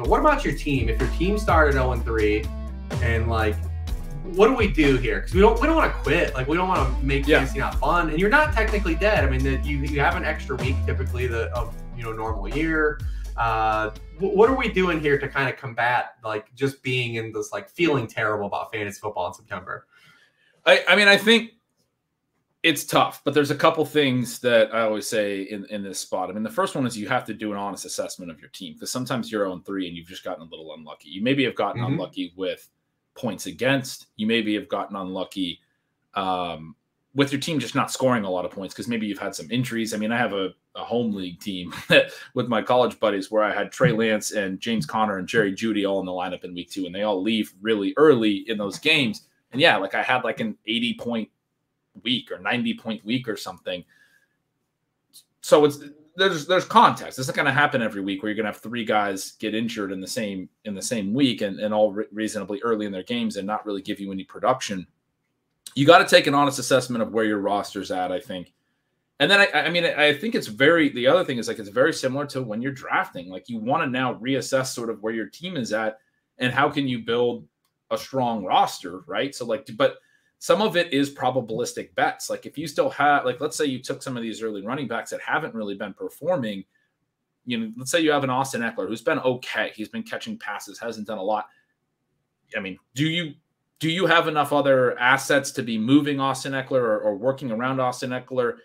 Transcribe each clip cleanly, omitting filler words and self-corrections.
What about your team? If your team started 0-3 and like, what do we do here? Because we don't want to quit. Like, we don't want to make fantasy not fun. And you're not technically dead. I mean, you have an extra week typically of normal year. What are we doing here to kind of combat like just being in this like feeling terrible about fantasy football in September? I mean, I think it's tough, but there's a couple things that I always say in this spot. I mean, the first one is you have to do an honest assessment of your team, because sometimes you're 0-3 and you've just gotten a little unlucky. You maybe have gotten unlucky with points against. You maybe have gotten unlucky with your team just not scoring a lot of points because maybe you've had some injuries. I mean, I have a home league team with my college buddies where I had Trey Lance and James Conner and Jerry Jeudy all in the lineup in week 2, and they all leave really early in those games. And yeah, like I had like an 80-point week or 90-point week or something. So there's context. It's not going to happen every week where you're going to have 3 guys get injured in the same week and all reasonably early in their games and not really give you any production. You got to take an honest assessment of where your roster's at, I think. And then I think the other thing is like, it's very similar to when you're drafting. Like, you want to now reassess sort of where your team is at and how can you build a strong roster, right? So like, but some of it is probabilistic bets. Like, if you still have, like, let's say you took some of these early running backs that haven't really been performing, let's say you have an Austin Eckler who's been okay. He's been catching passes, hasn't done a lot. I mean, do you have enough other assets to be moving Austin Eckler or working around Austin Eckler?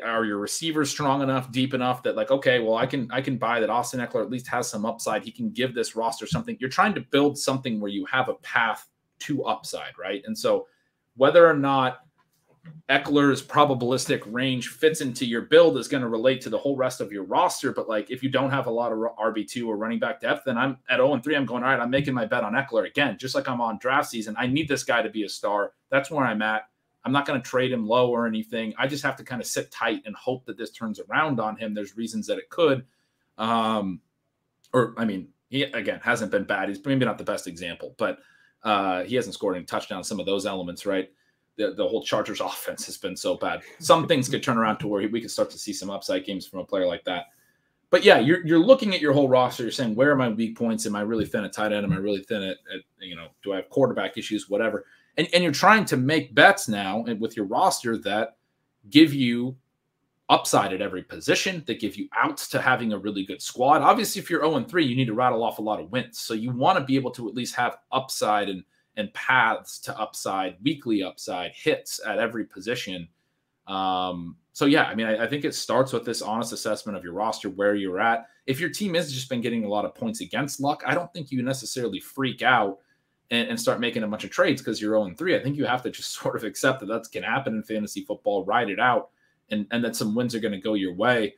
Are your receivers strong enough, deep enough that like, okay, well, I can buy that Austin Eckler at least has some upside. He can give this roster something. You're trying to build something where you have a path to upside, right? And so whether or not Eckler's probabilistic range fits into your build is going to relate to the whole rest of your roster. But like, if you don't have a lot of RB2 or running back depth, then I'm at 0-3. I'm going, all right, I'm making my bet on Eckler again, just like I'm on draft season. I need this guy to be a star. That's where I'm at. I'm not going to trade him low or anything. I just have to kind of sit tight and hope that this turns around on him. There's reasons that it could. He, again, hasn't been bad. He's maybe not the best example, but he hasn't scored any touchdowns, some of those elements, right? The whole Chargers offense has been so bad. Some things could turn around to where we could start to see some upside games from a player like that. But yeah, you're looking at your whole roster. You're saying, where are my weak points? Am I really thin at tight end? Am I really thin at do I have quarterback issues? Whatever. And you're trying to make bets now with your roster that give you upside at every position, that give you outs to having a really good squad. Obviously, if you're 0-3, you need to rattle off a lot of wins. So you want to be able to at least have upside and paths to upside, weekly upside, hits at every position. So yeah, I think it starts with this honest assessment of your roster, where you're at. If your team has just been getting a lot of points against luck, I don't think you necessarily freak out and start making a bunch of trades because you're 0-3. I think you have to just sort of accept that that's going to happen in fantasy football, ride it out, and that some wins are going to go your way.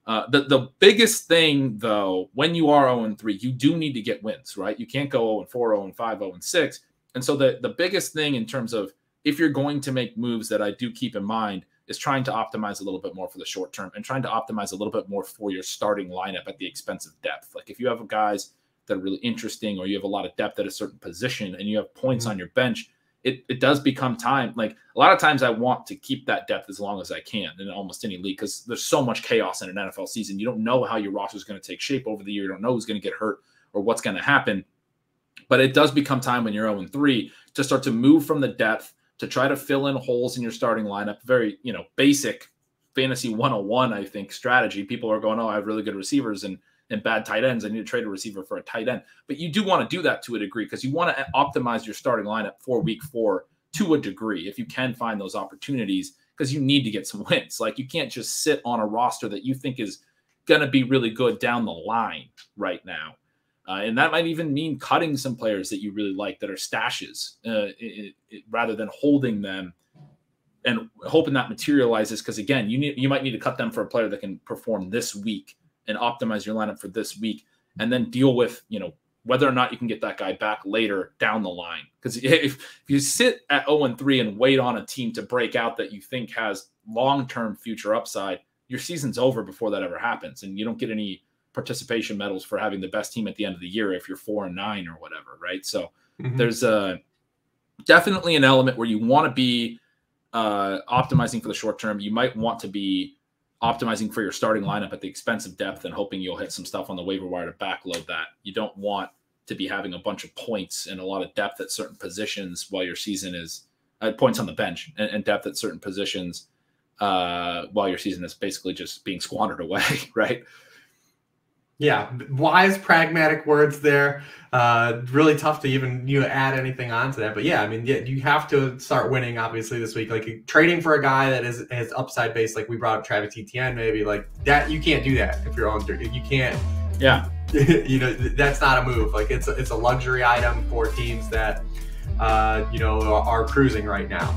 The biggest thing, though, when you are 0-3, you do need to get wins, right? You can't go 0-4, 0-5, 0-6. And so the biggest thing in terms of if you're going to make moves that I do keep in mind is trying to optimize a little bit more for the short term and trying to optimize a little bit more for your starting lineup at the expense of depth. Like, if you have guys that are really interesting, or you have a lot of depth at a certain position and you have points on your bench, it does become time. Like, a lot of times I want to keep that depth as long as I can in almost any league, because there's so much chaos in an NFL season. You don't know how your roster is going to take shape over the year. You don't know who's going to get hurt or what's going to happen. But it does become time when you're 0-3 to start to move from the depth to try to fill in holes in your starting lineup. Very, basic fantasy 101, I think, strategy. People are going, oh, I have really good receivers and bad tight ends. I need to trade a receiver for a tight end. But you do want to do that to a degree, because you want to optimize your starting lineup for week 4 to a degree, if you can find those opportunities, because you need to get some wins. Like, you can't just sit on a roster that you think is going to be really good down the line right now. And that might even mean cutting some players that you really like that are stashes rather than holding them and hoping that materializes. Because again, you might need to cut them for a player that can perform this week and optimize your lineup for this week, and then deal with, whether or not you can get that guy back later down the line. Because if you sit at 0-3 and wait on a team to break out that you think has long-term future upside, your season's over before that ever happens. And you don't get any participation medals for having the best team at the end of the year if you're 4-9 or whatever, right? So there's definitely an element where you want to be optimizing for the short term. You might want to be optimizing for your starting lineup at the expense of depth and hoping you'll hit some stuff on the waiver wire to backload that. You don't want to be having a bunch of points and a lot of depth at certain positions while your season is points on the bench and depth at certain positions while your season is basically just being squandered away, right? Yeah, wise, pragmatic words there. Really tough to even add anything onto that. But yeah, I mean, you have to start winning obviously this week. Like trading for a guy that has upside base, like we brought up Travis Etienne, maybe like that. You can't do that if you're on. You can't. Yeah, that's not a move. Like it's a luxury item for teams that are cruising right now.